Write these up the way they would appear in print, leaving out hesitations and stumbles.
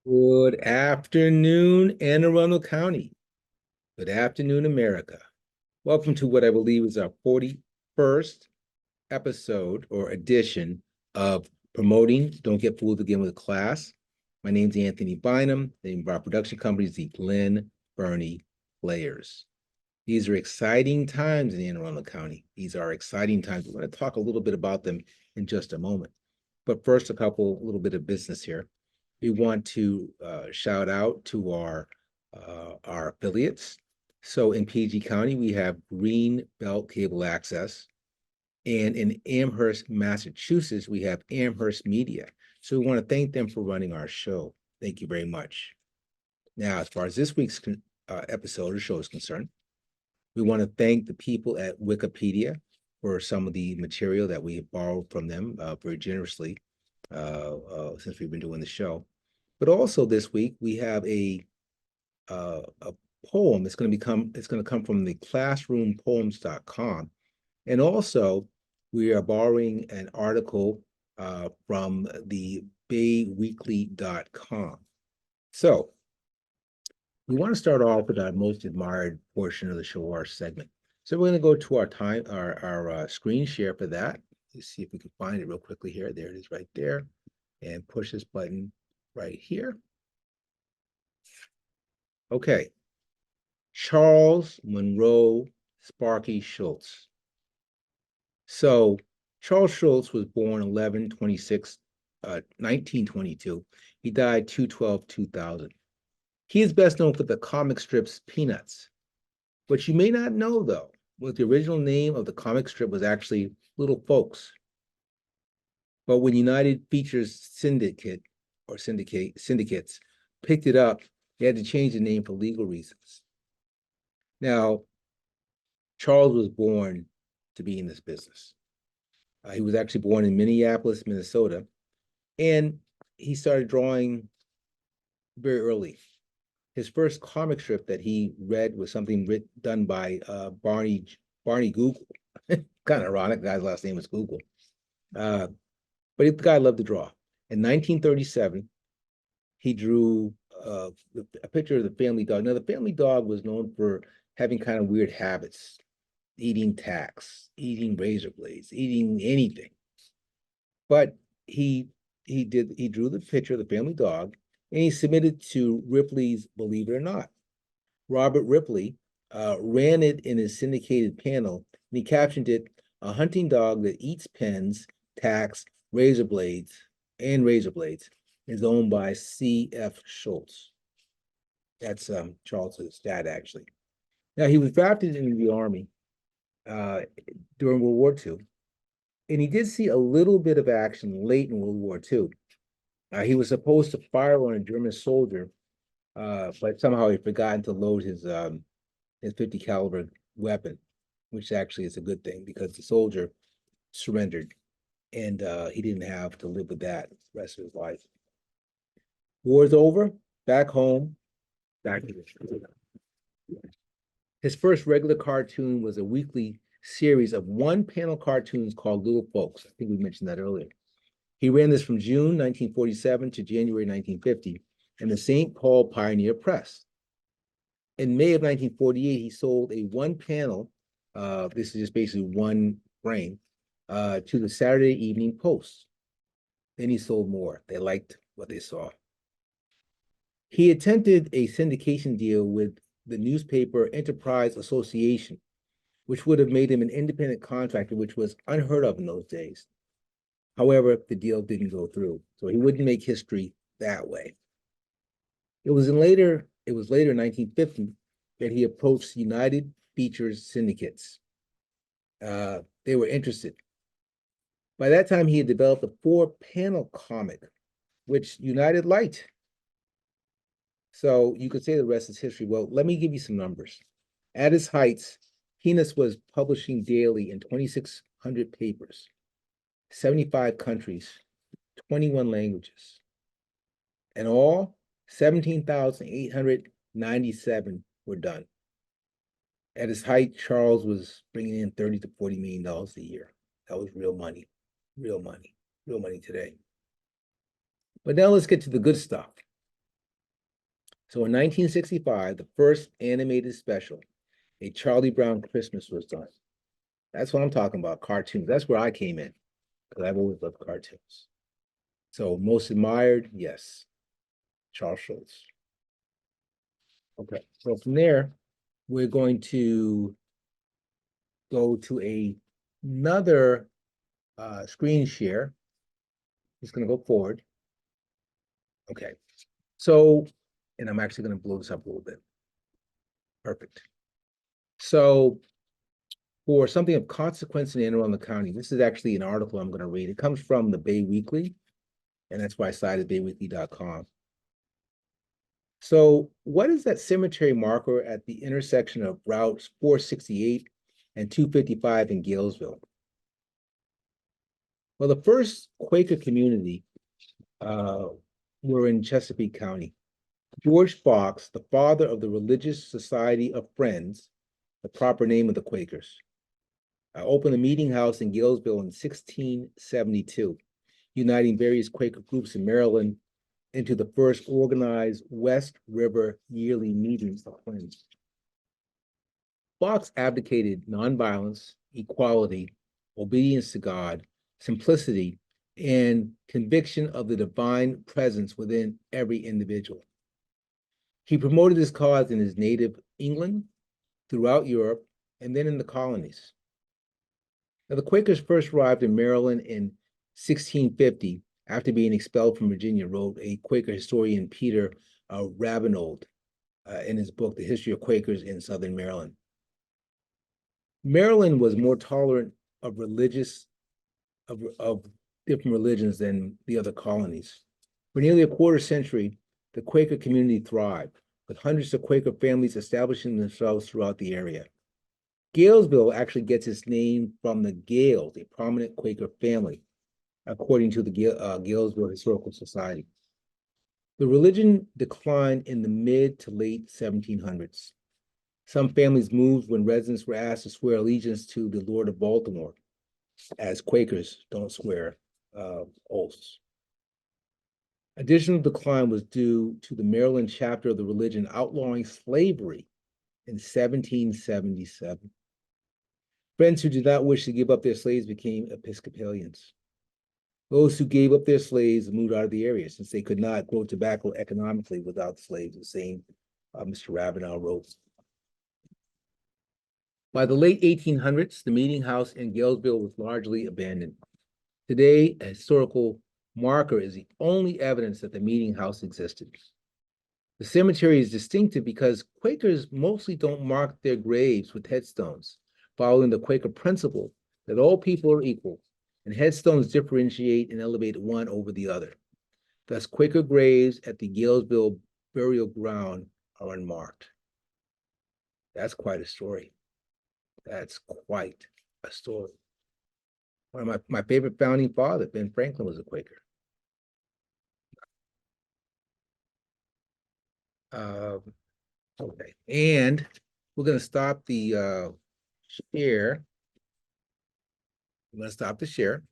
Good afternoon, Anne Arundel County. Good afternoon, America. Welcome to what I believe is our 41st episode or edition of Promoting Don't Get Fooled Again with Class. My name's Anthony Bynum. The name of our production company is the Glenn Burney Players. These are exciting times in Anne Arundel County. These are exciting times. We're going to talk a little bit about them in just a moment. But first, a little bit of business here. We want to shout out to our affiliates. So in PG County, we have Green Belt Cable Access. And in Amherst, Massachusetts, we have Amherst Media. So we want to thank them for running our show. Thank you very much. Now, as far as this week's episode or show is concerned, we want to thank the people at Wikipedia for some of the material that we have borrowed from them very generously since we've been doing the show. But also this week we have a poem. It's going to come from the classroompoems.com. And also we are borrowing an article from the bayweekly.com. So we want to start off with our most admired portion of the show, our segment. So we're going to go to our screen share for that. Let's see if we can find it real quickly here. There it is right there. And push this button right here. Okay. Charles Monroe Sparky Schultz. So Charles Schultz was born 11/26/1922. He died 2/12/2000. He is best known for the comic strips Peanuts. What you may not know, though, was the original name of the comic strip was actually Little Folks. But when United Features syndicates picked it up, they had to change the name for legal reasons. Now, Charles was born to be in this business. He was actually born in Minneapolis, Minnesota, and he started drawing very early. His first comic strip that he read was something done by Barney Google. Kind of ironic, the guy's last name was Google. But the guy loved to draw. In 1937, he drew a picture of the family dog. Now, the family dog was known for having kind of weird habits, eating tacks, eating razor blades, eating anything. But he drew the picture of the family dog, and he submitted to Ripley's Believe It or Not. Robert Ripley ran it in his syndicated panel, and he captioned it, "A hunting dog that eats pens, tacks, razor blades, is owned by C.F. Schultz." That's Charles's dad, actually. Now, he was drafted into the Army during World War II, and he did see a little bit of action late in World War II. He was supposed to fire on a German soldier, but somehow he forgot to load his 50 caliber weapon, which actually is a good thing because the soldier surrendered, and he didn't have to live with that the rest of his life. War's over, back home, back to the His first regular cartoon was a weekly series of one-panel cartoons called Little Folks. I think we mentioned that earlier. He ran this from June 1947 to January 1950 in the St. Paul Pioneer Press. In May of 1948, he sold a one-panel, this is just basically one frame, to the Saturday Evening Post. Then he sold more. They liked what they saw. He attempted a syndication deal with the Newspaper Enterprise Association, which would have made him an independent contractor, which was unheard of in those days. However, the deal didn't go through, so he wouldn't make history that way. It was later in 1950 that he approached United Features syndicates. They were interested. By that time, he had developed a 4-panel comic, which United liked. So you could say the rest is history. Well, let me give you some numbers. At its heights, Peanuts was publishing daily in 2,600 papers, 75 countries, 21 languages. In all, 17,897 were done. At its height, Charles was bringing in $30 to $40 million a year. That was real money today. But now let's get to the good stuff. So in 1965, the first animated special, A Charlie Brown Christmas, was done. That's what I'm talking about, cartoons. That's where I came in, because I've always loved cartoons. So most admired, yes, Charles Schultz. Okay, so from there, we're going to go to another screen share. Just going to go forward. Okay, so, and I'm actually going to blow this up a little bit. Perfect. So for something of consequence in Anne Arundel County, this is actually an article I'm going to read. It comes from the Bay Weekly, and that's why I cited bayweekly.com. So what is that cemetery marker at the intersection of routes 468 and 255 in Galesville? Well, the first Quaker community were in Chesapeake County. George Fox, the father of the Religious Society of Friends, the proper name of the Quakers, opened a meeting house in Galesville in 1672, uniting various Quaker groups in Maryland into the first organized West River yearly meetings of Friends. Fox advocated nonviolence, equality, obedience to God, simplicity, and conviction of the divine presence within every individual. He promoted this cause in his native England, throughout Europe, and then in the colonies. Now, the Quakers first arrived in Maryland in 1650 after being expelled from Virginia, wrote a Quaker historian, Peter Rabinold, in his book, The History of Quakers in Southern Maryland. Maryland was more tolerant of different religions than the other colonies. For nearly a quarter century, the Quaker community thrived, with hundreds of Quaker families establishing themselves throughout the area. Galesville actually gets its name from the Gales, a prominent Quaker family, according to the Galesville Historical Society. The religion declined in the mid to late 1700s. Some families moved when residents were asked to swear allegiance to the Lord of Baltimore, as Quakers don't swear oaths. Additional decline was due to the Maryland chapter of the religion outlawing slavery in 1777. Friends who did not wish to give up their slaves became Episcopalians. Those who gave up their slaves moved out of the area since they could not grow tobacco economically without slaves, the same Mr. Ravenel wrote. By the late 1800s, the meeting house in Galesville was largely abandoned. Today, a historical marker is the only evidence that the meeting house existed. The cemetery is distinctive because Quakers mostly don't mark their graves with headstones, following the Quaker principle that all people are equal, and headstones differentiate and elevate one over the other. Thus, Quaker graves at the Galesville burial ground are unmarked. That's quite a story. That's quite a story. One of my favorite founding father, Ben Franklin, was a Quaker. Okay, and we're going to stop the share. I'm going to stop the share.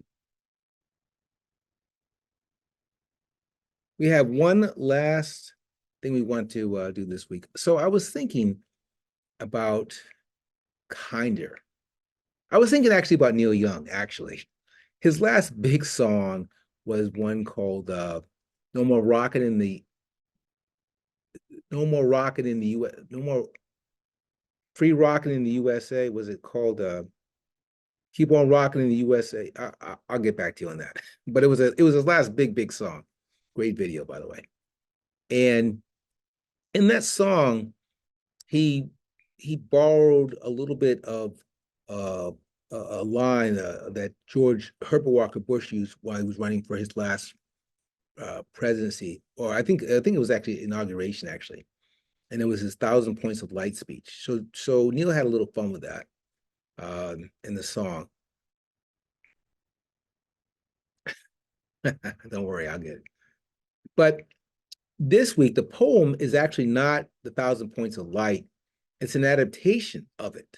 We have one last thing we want to do this week. So I was thinking about kinder. I was thinking actually about Neil Young, actually. His last big song was one called No More Rockin' in the US, No More Free Rockin' in the USA. Was it called Keep On Rockin' in the USA? I'll get back to you on that. But it was his last big song. Great video, by the way. And in that song, he borrowed a little bit of a line that George Herbert Walker Bush used while he was running for his last presidency, or I think it was actually inauguration, actually, and it was his 1,000 Points of Light speech. So Neil had a little fun with that in the song. Don't worry, I'll get it. But this week, the poem is actually not the 1,000 Points of Light. It's an adaptation of it.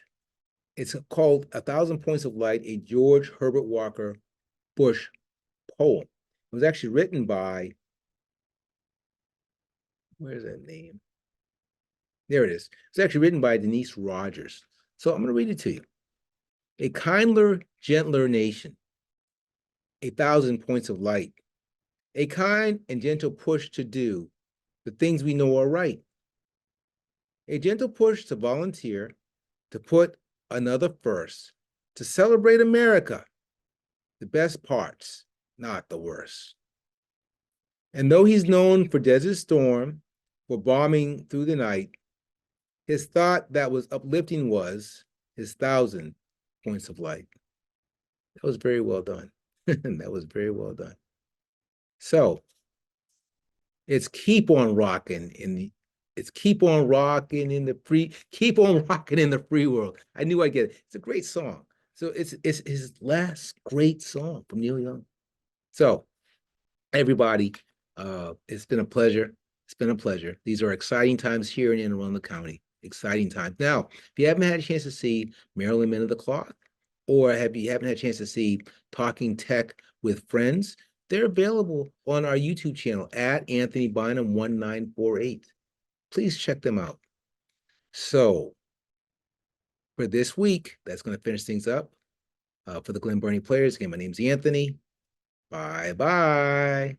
It's called 1,000 Points of Light, a George Herbert Walker Bush poem. It was actually written by, where's that name? There it is. It's actually written by Denise Rogers. So I'm going to read it to you. A kinder, gentler nation, 1,000 points of light, a kind and gentle push to do the things we know are right, a gentle push to volunteer, to put another first, to celebrate America, the best parts, not the worst. And though he's known for Desert Storm, for bombing through the night, his thought that was uplifting was his 1,000 points of light. That was very well done. That was very well done. So it's keep on rocking in the keep on rocking in the free world. I knew I'd get it. It's a great song. So it's his last great song from Neil Young. So everybody, it's been a pleasure. It's been a pleasure. These are exciting times here in Anne Arundel County. Exciting times. Now, if you haven't had a chance to see Maryland Men of the Cloth, or you haven't had a chance to see Talking Tech with Friends, they're available on our YouTube channel at Anthony Bynum 1948. Please check them out. So for this week, that's going to finish things up for the Glen Burnie Players. Again, my name's Anthony. Bye-bye.